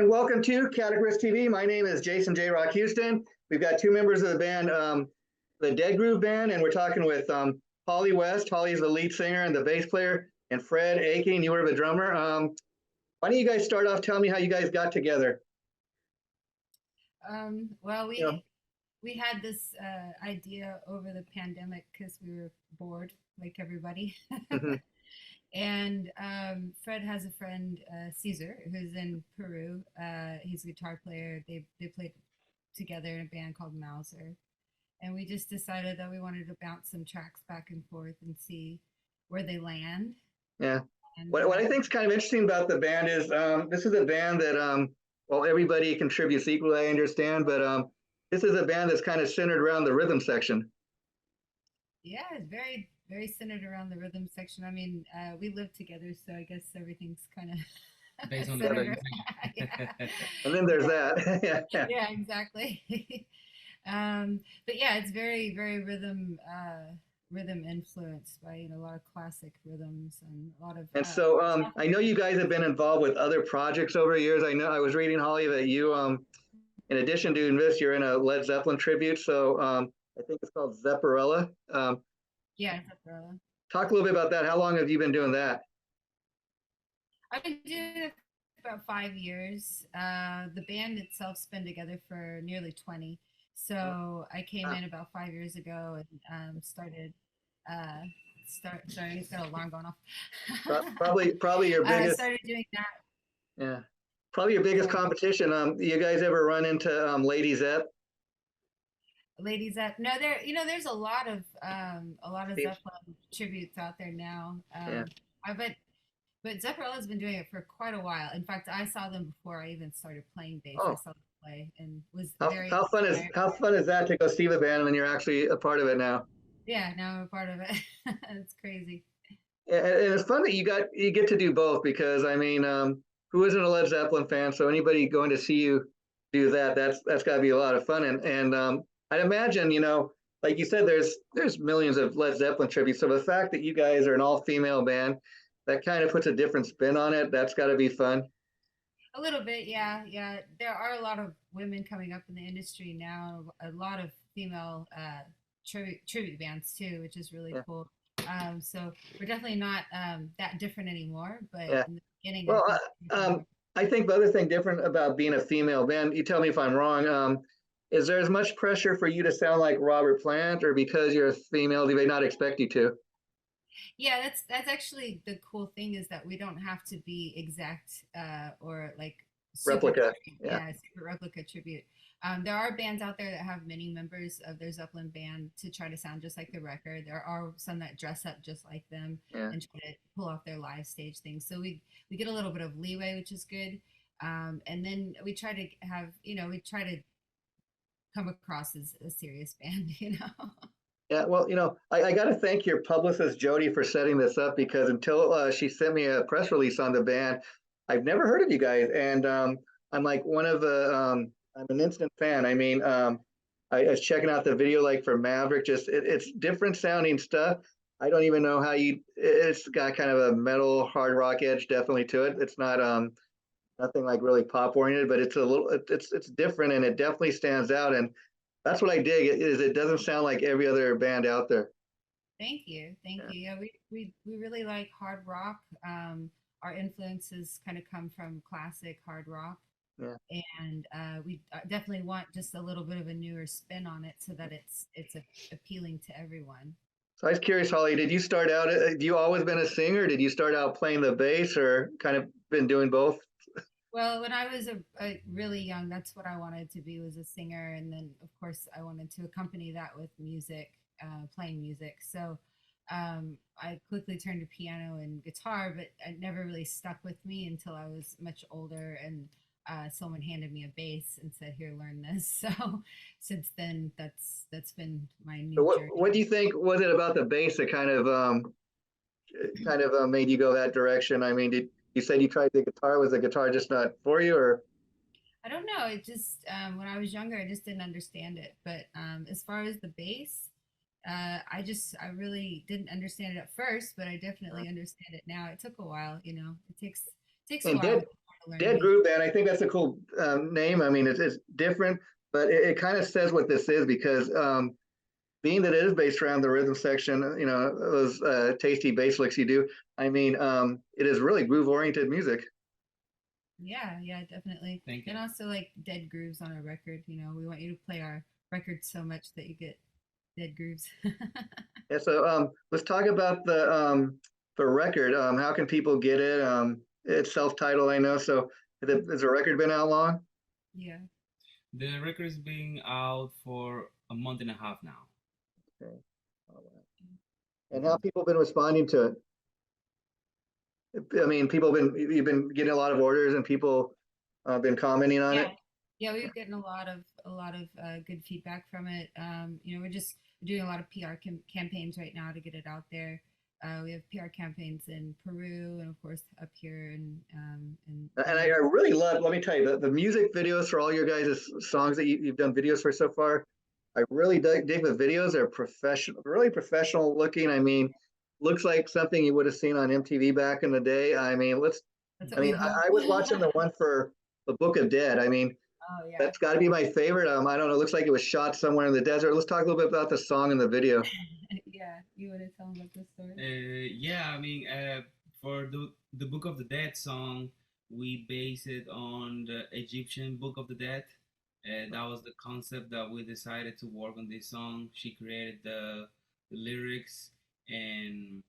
and welcome to Categories TV. My name is Jason J. Rock Houston. We've got two members of the band, the Dead Groove Band, and we're talking with Holly West. Holly's the lead singer and the bass player, and Fred Aiken, you were the drummer. Why don't you guys start off telling me how you guys got together? Well, we had this idea over the pandemic because we were bored, like everybody. Mhm. And Fred has a friend, Caesar, who's in Peru. He's a guitar player. They played together in a band called Mauser. And we just decided that we wanted to bounce some tracks back and forth and see where they land. Yeah. And What I think is kind of interesting about the band is this is a band that, well, everybody contributes equally, I understand, but this is a band that's kind of centered around the rhythm section. yeah, it's very, very centered around the rhythm section. I mean, we live together, so I guess everything's kind of Based on the centered rhythm. around. Yeah. And then there's that. Yeah. Yeah, exactly. But yeah, it's very, very rhythm influenced by a lot of classic rhythms and a lot of. And so I know you guys have been involved with other projects over the years. I know I was reading, Holly, that you, in addition to doing this, you're in a Led Zeppelin tribute. So I think it's called Zepparella. Yeah, Zepparella. Talk a little bit about that. How long have you been doing that? I've been doing it for about 5 years. The band itself's been together for nearly 20. So I came in about 5 years ago and started. Sorry, it's got an alarm going off. Probably your I biggest. started doing that. Yeah. Probably your biggest Sorry. competition. You guys ever run into Lady Zepp? Ladies up. No, there's a lot of Steve? Zeppelin tributes out there now. Yeah. I but Zepparella's been doing it for quite a while. In fact, I saw them before I even started playing bass. I Oh, saw them play and was how, very how fun is inspired. how fun is that to go see the band when you're actually a part of it now? Yeah, now I'm a part of it. It's crazy. And it's fun that you get to do both because I mean, who isn't a Led Zeppelin fan? So anybody going to see you do that, that's got to be a lot of fun. And I'd imagine, like you said, there's millions of Led Zeppelin tributes. So the fact that you guys are an all female band, that kind of puts a different spin on it. That's got to be fun. A little bit, yeah, yeah. There are a lot of women coming up in the industry now. A lot of female tribute bands too, which is really Yeah. cool. So we're definitely not that different anymore. But Yeah. in the beginning, I Well, think. I think the other thing different about being a female band, you tell me if I'm wrong, is there as much pressure for you to sound like Robert Plant, or because you're a female, do they not expect you to? Yeah, that's actually the cool thing is that we don't have to be exact or like super Replica. tribute. Yeah. Yeah, super replica tribute. There are bands out there that have many members of their Zeppelin band to try to sound just like the record. There are some that dress up just like them Yeah. and try to pull off their live stage things. So we get a little bit of leeway, which is good. And then we try to have, we try to come across as a serious band. Yeah, well, I got to thank your publicist Jody for setting this up because until she sent me a press release on the band, I've never heard of you guys, and I'm like one of the I'm an instant fan. I mean, I was checking out the video like for Maverick, just it's different sounding stuff. I don't even know how it's got kind of a metal hard rock edge definitely to it. It's not nothing like really pop oriented, but it's a little it's different and it definitely stands out. And that's what I dig is it doesn't sound like every other band out there. Thank you. Thank Yeah. you. Yeah, we really like hard rock. Our influences kind of come from classic hard rock. Yeah. And we definitely want just a little bit of a newer spin on it so that it's appealing to everyone. So I was curious, Holly, did you start out? Have you always been a singer? Did you start out playing the bass, or kind of been doing both? Well, when I was a really young, that's what I wanted to be was a singer, and then of course I wanted to accompany that with music, playing music. So I quickly turned to piano and guitar, but it never really stuck with me until I was much older, and someone handed me a bass and said, "Here, learn this." So since then, that's been my So new what journey. do you think was it about the bass that kind of made you go that direction? I mean, did you said you tried the guitar? Was the guitar just not for you, or I don't know. It just when I was younger, I just didn't understand it. But as far as the bass, I really didn't understand it at first, but I definitely understand it now. It took a while. It takes a and while did to learn Dead music. Groove Band. I think that's a cool name. I mean, it's different, but it kind of says what this is because being that it is based around the rhythm section, those tasty bass licks you do. I mean, it is really groove oriented music. Yeah, yeah, definitely. Thank you. And also like dead grooves on a record. We want you to play our record so much that you get dead grooves. Yeah, so let's talk about the record. How can people get it? It's self-titled, I know. So has the record been out long? Yeah. The record is being out for a month and a half now. Okay. And how people been responding to it? I mean, you've been getting a lot of orders and people been commenting on Yeah. it. Yeah, we're getting a lot of good feedback from it. We're just doing a lot of PR campaigns right now to get it out there. We have PR campaigns in Peru and of course up here in And the I U.S. really love, let me tell you, the music videos for all your guys' songs that you've done videos for so far. I really dig the videos. They're professional, really professional looking. I mean, looks like something you would have seen on MTV back in the day. I mean, That's what we hope. I was watching the one for the Book of Dead. I mean, Oh yeah. that's got to be my favorite. I don't know. It looks like it was shot somewhere in the desert. Let's talk a little bit about the song and the video. Yeah, you want to tell them about this story? Yeah, I mean, for the Book of the Dead song, we base it on the Egyptian Book of the Dead. That was the concept that we decided to work on this song. She created the lyrics, and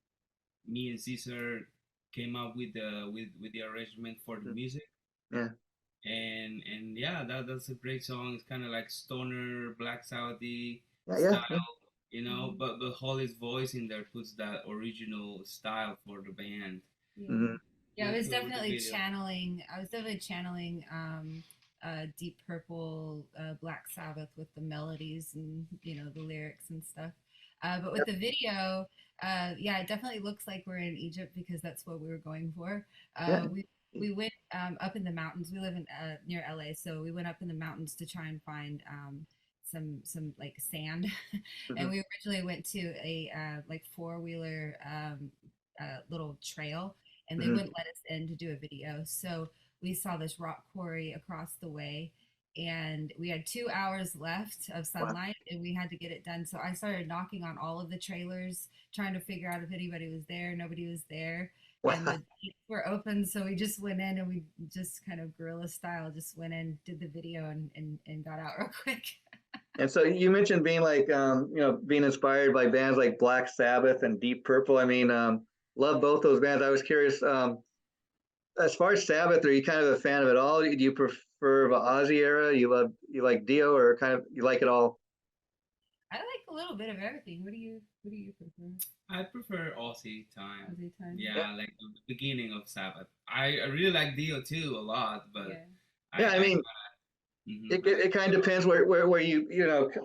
me and Caesar came up with the arrangement for the music. Yeah. And yeah, that's a great song. It's kind of like stoner Black Sabbathy Yeah. Yeah. Yeah. style, Mhm. but Holly's voice in there puts that original style for the band. Yeah. Mm-hmm. Yeah, Really cool with the video. I was definitely channeling Deep Purple, Black Sabbath with the melodies and the lyrics and stuff. But with the video, yeah, it definitely looks like we're in Egypt because that's what we were going for. Yeah. We went up in the mountains. We live in near LA, so we went up in the mountains to try and find some like sand, Mm-hmm. and we originally went to a like four-wheeler little trail, and they Mm-hmm. wouldn't let us in to do a video. So we saw this rock quarry across the way, and we had 2 hours left of Wow. sunlight, and we had to get it done. So I started knocking on all of the trailers, trying to figure out if anybody was there. Nobody was there. And the Wow. gates were open, so we just went in and we just kind of guerrilla style just went in, did the video, and got out real quick. And so you mentioned being like, being inspired by bands like Black Sabbath and Deep Purple. I mean, love both those bands. I was curious, as far as Sabbath, are you kind of a fan of it all? Do you prefer the Ozzy era? You like Dio, or kind of you like it all? I like a little bit of everything. What do you prefer? I prefer Aussie time. Aussie time. Yeah, Yeah, like the beginning of Sabbath. I really like Dio too a lot, but Yeah. yeah. I I mean, mhm, it kind of depends where you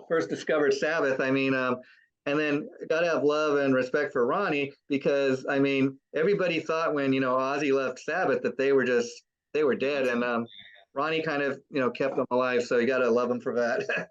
first discovered Sabbath. I mean, and then gotta have love and respect for Ronnie because I mean everybody thought when Ozzy left Sabbath that they were dead, and Ronnie kind of kept them alive. So you gotta love him for that.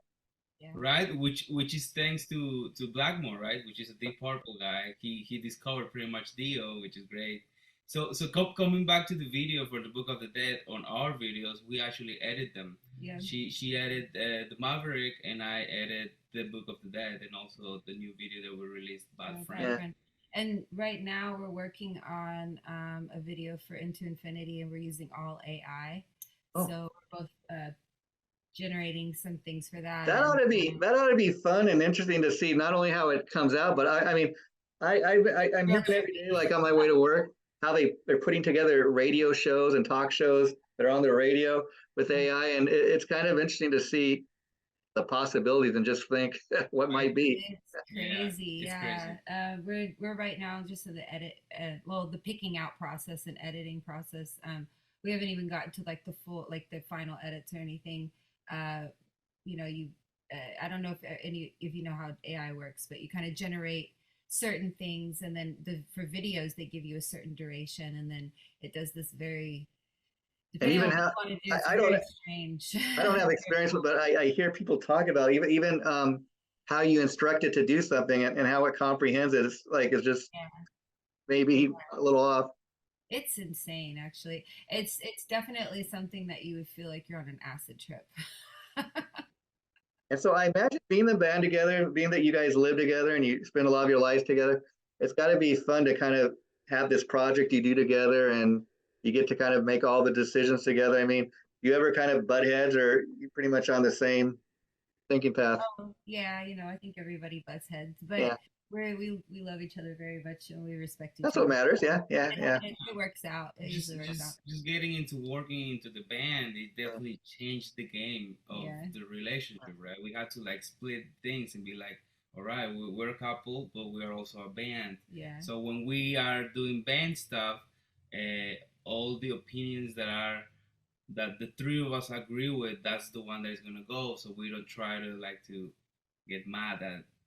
Yeah. right? Which is thanks to Blackmore, right? Which is a Deep Purple guy. He discovered pretty much Dio, which is great. So coming back to the video for the Book of the Dead, on our videos, we actually edit them. Yeah. She edited the Maverick, and I edited the Book of the Dead, and also the new video that we released, Bad Friend. Yeah. Friend. And right now we're working on a video for Into Infinity, and we're using all AI. Oh, So we're both generating some things for that. that ought And to be fun and interesting to see. Not only how it comes out, but I mean, I'm real hearing every day, like on my way to work, how they're putting together radio shows and talk shows that are on the radio with AI, and it's kind of interesting to see the possibilities and just think what Right? might be. it's Yeah, crazy. it's Yeah. crazy. We're right now just in the well, the picking out process and editing process. We haven't even gotten to like the full, like the final edits or anything. Uh, you I don't know if you know how AI works, but you kind of generate certain things, and then for videos they give you a certain duration, and then it does this very, And depending on even what you how want to do, it's I don't very strange. I don't have Very experience with, cool. but I hear people talk about even how you instruct it to do something and how it comprehends it. It's just Yeah. maybe a little off. It's insane, actually. It's definitely something that you would feel like you're on an acid trip. And so I imagine being the band together, being that you guys live together and you spend a lot of your lives together, it's got to be fun to kind of have this project you do together and you get to kind of make all the decisions together. I mean, you ever kind of butt heads or you pretty much on the same thinking path? Oh, yeah, I think everybody butts heads, but Yeah, we love each other very much and we respect each that's what other. matters. Yeah, yeah, And yeah. it works out. It just usually works out. just just getting into working into the band, it Yeah. definitely changed the game of Yeah. the relationship, right? We had to like split things and be like, all right, we're a couple, but we're also a band. Yeah. So when we are doing band stuff, all the opinions that the three of us agree with, that's the one that is gonna go. So we don't try to like to get mad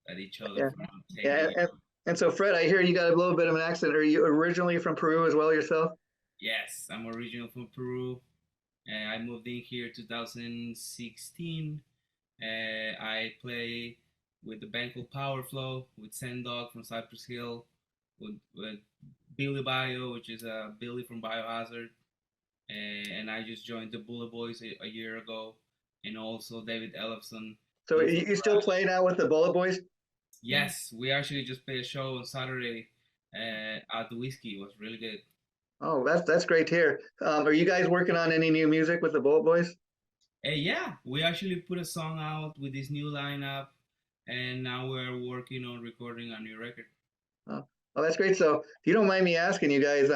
at each other Yeah. for not taking Yeah. it. And so, Fred, I hear you got a little bit of an accent. Are you originally from Peru as well yourself? Yes, I'm original from Peru. I moved in here 2016. I play with the band called Power Flow with Sendog from Cypress Hill, with Billy Bio, which is Billy from Biohazard, and I just joined the Bullet Boys a year ago, and also David Ellefson. So He's you still play now with the Bullet Boys? Yes, we actually just played a show on Saturday at the Whiskey. It was really good. Oh, that's great to hear. Are you guys working on any new music with the Bullet Boys? Yeah, we actually put a song out with this new lineup, and now we're working on recording a new record. Oh, well, that's great. So, if you don't mind me asking you guys,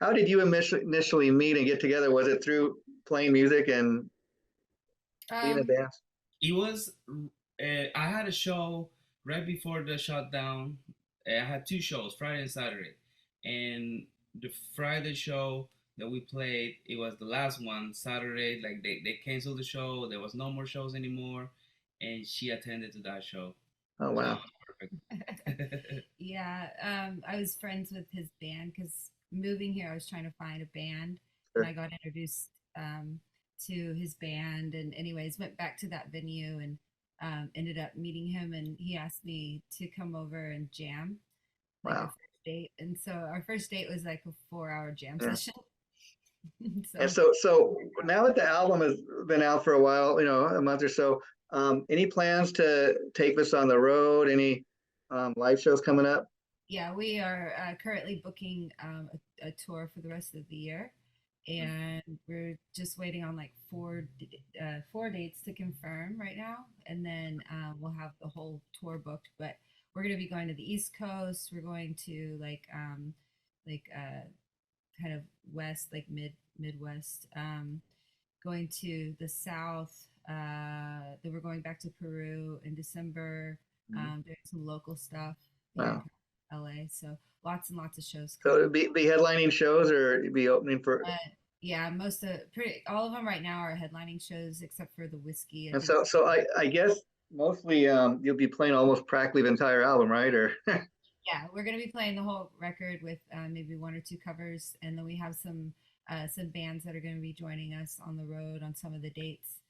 how did you initially meet and get together? Was it through playing music and being a Um, band? It was, I had a show right before the shutdown. I had two shows, Friday and Saturday. And the Friday show that we played, it was the last one. Saturday, like they canceled the show. There was no more shows anymore. And she attended to that show. Oh, So it wow. was perfect. yeah, I was friends with his band because moving here, I was trying to find a band, and Sure. I got introduced to his band. And anyways, went back to that venue and ended up meeting him, and he asked me to come over and jam, like a Wow. first date. And so our first date was like a 4 hour jam Yeah. session. And So so now that the album has been out for a while, a month or so, any plans to take this on the road? Any live shows coming up? yeah, we are currently booking a tour for the rest of the year, and we're just waiting on like four dates to confirm right now, and then we'll have the whole tour booked. But we're going to be going to the East Coast. We're going to like kind of west, like Midwest. Going to the South. Then we're going back to Peru in December. Mhm. Doing some local stuff here in Wow. LA. So lots and lots of shows So coming. it'd be headlining shows or it'd be opening for, Uh, yeah, most of pretty all of them right now are headlining shows except for the Whiskey. I and think. so I guess mostly you'll be playing almost practically the entire album, right? Or Yeah, we're gonna be playing the whole record with maybe one or two covers, and then we have some bands that are gonna be joining us on the road on some of the dates.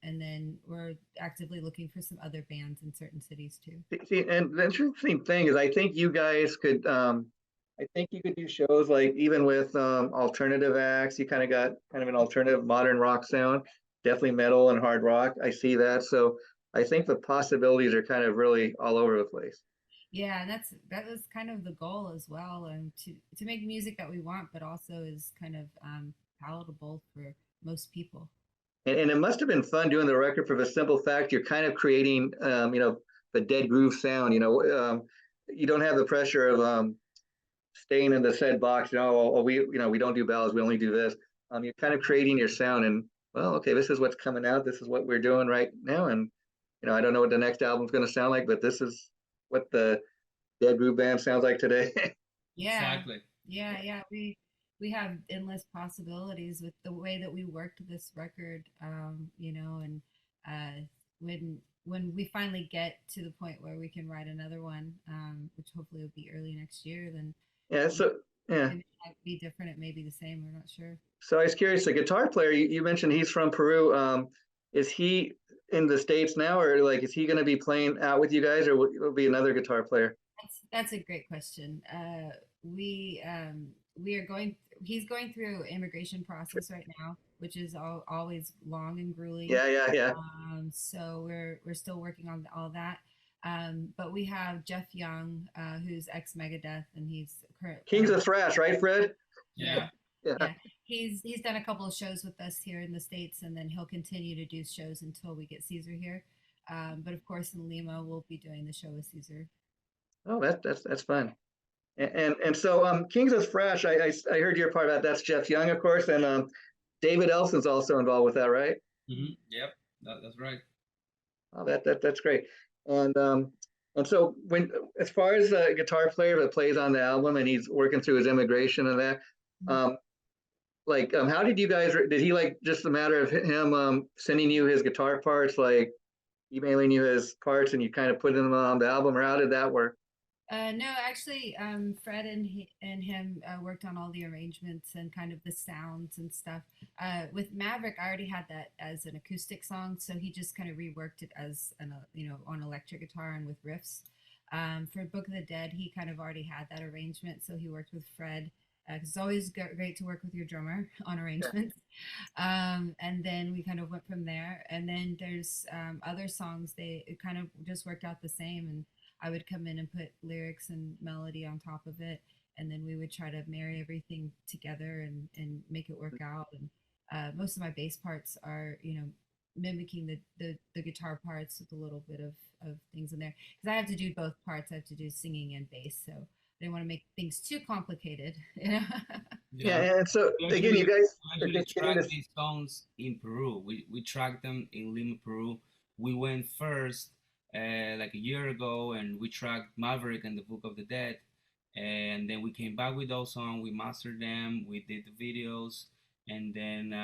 And then we're actively looking for some other bands in certain cities too. see, and the interesting thing is, I think you guys could, I think you could do shows like even with alternative acts. You kind of got kind of an alternative modern rock sound, definitely metal and hard rock. I see that. So I think the possibilities are kind of really all over the place. Yeah, and that was kind of the goal as well, and to make music that we want, but also is kind of palatable for most people. And it must have been fun doing the record for the simple fact you're kind of creating, the dead groove sound. You don't have the pressure of staying in the said box. We don't do ballads. We only do this. You're kind of creating your sound, and well, okay, this is what's coming out. This is what we're doing right now, and I don't know what the next album's going to sound like, but this is what the Dead Groove Band sounds like today. Yeah, Exactly. yeah. We have endless possibilities with the way that we worked this record, and uh, when we finally get to the point where we can write another one, which hopefully will be early next year, then Yeah. So yeah. it might be different. It may be the same. We're not sure. So I was curious. The guitar player you mentioned he's from Peru. Is he in the States now, or like is he going to be playing out with you guys, or will be another guitar player? That's a great question. We we are going. He's going through immigration process right now, which is always long and grueling. Yeah. So we're still working on all that. But we have Jeff Young, who's ex Megadeth, and he's current. Kings of Thrash, right, Fred? Yeah, Yeah. yeah. He's done a couple of shows with us here in the States, and then he'll continue to do shows until we get Caesar here. But of course, in Lima, we'll be doing the show with Caesar. Oh, that's fun. And so Kings of Thrash, I heard your part about that's Jeff Young, of course, and David Elson's also involved with that, right? Yep, that's right. Oh, that's great. And and so when as far as the guitar player that plays on the album and he's working through his immigration and that, um, how did you guys? Did he like just a matter of him sending you his guitar parts, like emailing you his parts, and you kind of put them on the album, or how did that work? No, actually, Fred and him worked on all the arrangements and kind of the sounds and stuff. With Maverick, I already had that as an acoustic song, so he just kind of reworked it as on electric guitar and with riffs. For Book of the Dead, he kind of already had that arrangement, so he worked with Fred. 'Cause it's always great to work with your drummer on arrangements. And then we kind of went from there. And then there's other songs, it kind of just worked out the same. And I would come in and put lyrics and melody on top of it, and then we would try to marry everything together and make it work out. And most of my bass parts are, mimicking the guitar parts with a little bit of things in there because I have to do both parts. I have to do singing and bass, so I didn't want to make things too complicated. Yeah, and so again, you guys are actually just getting tracked this. these songs in Peru. We tracked them in Lima, Peru. We went first like a year ago, and we tracked Maverick and the Book of the Dead, and then we came back with those songs. We mastered them. We did the videos, and then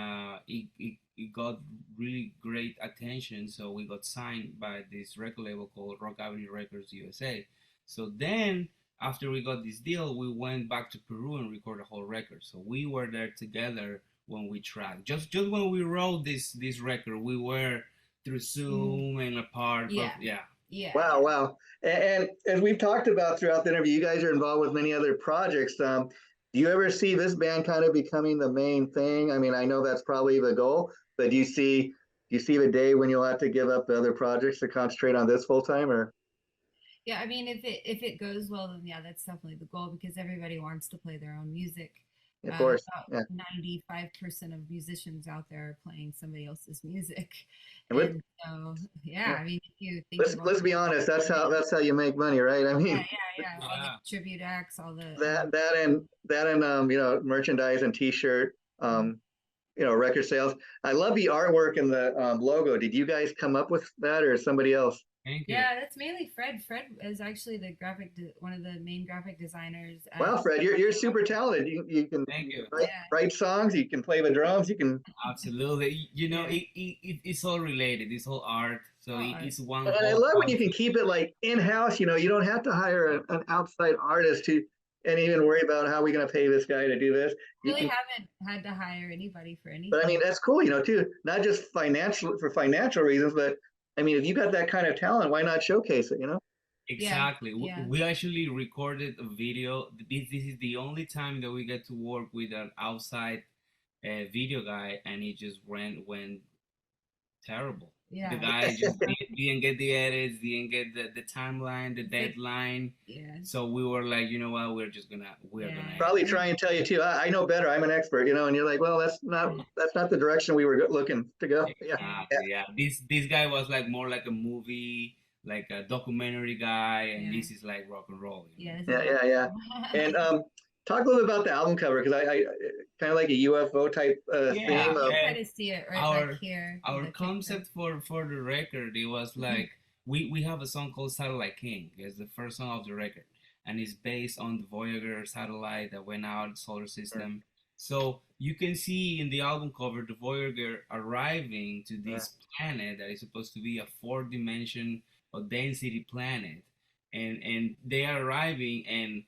it got really great attention. So we got signed by this record label called Rock Avenue Records USA. So then after we got this deal, we went back to Peru and recorded a whole record. So we were there together when we tracked. Just when we wrote this record, we were through Zoom and apart. Yeah. But yeah. Yeah. Wow. And as we've talked about throughout the interview, you guys are involved with many other projects. Do you ever see this band kind of becoming the main thing? I mean, I know that's probably the goal, but do you see the day when you'll have to give up the other projects to concentrate on this full time, or? Yeah, I mean, if it goes well, then yeah, that's definitely the goal because everybody wants to play their own music. Of course, About yeah. 95% of musicians out there are playing somebody else's music, And and so yeah, I mean, if you think let's be honest, that's how you make money, right? I mean, yeah, all the tribute acts, all the that and merchandise and T-shirt, record sales. I love the artwork and the logo. Did you guys come up with that, or somebody else? Thank you. Yeah, that's mainly Fred. Fred is actually one of the main graphic designers. Wow, Fred, you're super talented. You can Thank you. write songs. You can play the drums. You can. Absolutely. It's all related. It's all art. So it's one. And I love when you can keep it like in house. You don't have to hire an outside artist and even worry about how we going to pay this guy to do this. Haven't had to hire anybody for anything. But I mean, that's cool, too. Not just for financial reasons, but I mean, if you got that kind of talent, why not showcase it? Exactly. Yeah. We actually recorded a video. This is the only time that we get to work with an outside video guy, and it just went terrible. Yeah. The guy just didn't get the edits, didn't get the timeline, the deadline. Yeah. So we were like, you know what, we're gonna probably try and tell you too. I know better. I'm an expert, and you're like, well, that's not the direction we were looking to go. Yeah. This guy was like more like a movie, like a documentary guy, and this is like rock and roll. Yeah. And talk a little bit about the album cover because I kind of like a UFO type theme. Try to see it back here. Our concept for the record, it was like we have a song called Satellite King. It's the first song of the record, and it's based on the Voyager satellite that went out the solar system. So you can see in the album cover the Voyager arriving to this planet that is supposed to be a 4-dimension or density planet, and they are arriving, and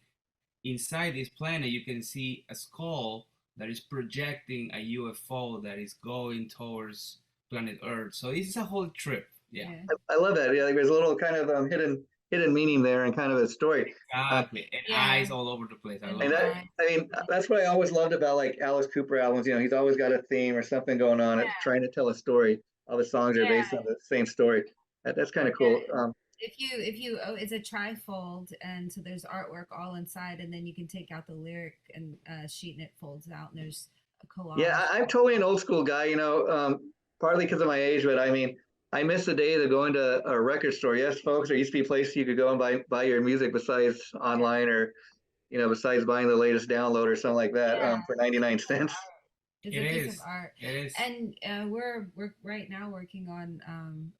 inside this planet you can see a skull that is projecting a UFO that is going towards planet Earth. So this is a whole trip. Yeah. I love that. Yeah, like there's a little kind of hidden hidden meaning there and kind of a story. Exactly. And Yeah. eyes all over the place. I And love And it. that, I mean, that's what I always loved about like Alice Cooper albums. You know, he's always got a theme or something going on. It's trying to tell a story. All the songs are based on the same story. That's kind of cool. If you it's a trifold, and so there's artwork all inside, and then you can take out the lyric and sheet, and it folds out, and there's a Yeah, collage. I'm totally an old school guy. You know, partly because of my age, but I mean, I miss the days of going to a record store. Yes, folks, there used to be places you could go and buy your music besides online or besides buying the latest download or something like that Yeah, for 99 cents. it's It a piece of is. art. It is. And we're right now working on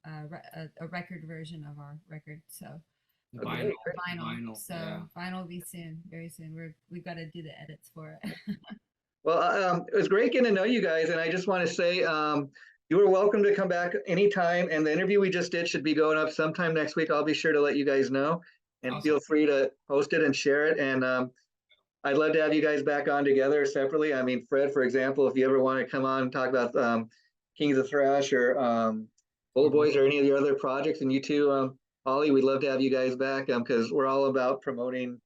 a record version of our record, so The Okay, vinyl. great. vinyl. Vinyl. So Yeah. vinyl will be soon, very soon. We've got to do the edits for it. Well, it was great getting to know you guys, and I just want to say you are welcome to come back anytime. And the interview we just did should be going up sometime next week. I'll be sure to let you guys know, and Awesome. feel free to post it and share it. And I'd love to have you guys back on together separately. I mean, Fred, for example, if you ever want to come on and talk about Kings of Thrash or Old Boys or any of your other projects, and you too, Ollie, we'd love to have you guys back because we're all about promoting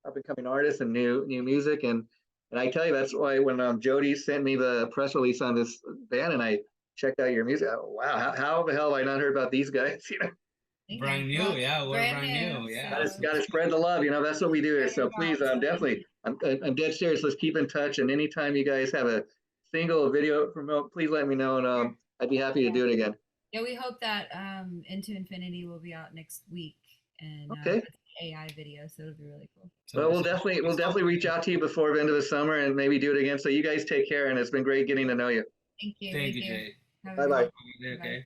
up and coming artists and new music. And I tell you, that's why when Jody sent me the press release on this band and I checked out your music, wow, how the hell have I not heard about these guys? Brand new. Well, Yeah, we're brand new. Yeah. Got to spread the love. That's what we do here. So Very please, much. definitely, I'm dead serious. Let's keep in touch. And anytime you guys have a single video promote, please let me know, and I'd be happy to do it again. Yeah, we hope that Into Infinity will be out next week, and Okay. it's an AI video, so it'll be really cool. So, Well, we'll definitely reach out to you before the end of the summer and maybe do it again. So you guys take care, and it's been great getting to know you. Thank you. Thank you, Jay. Have a Bye good bye. one. Okay.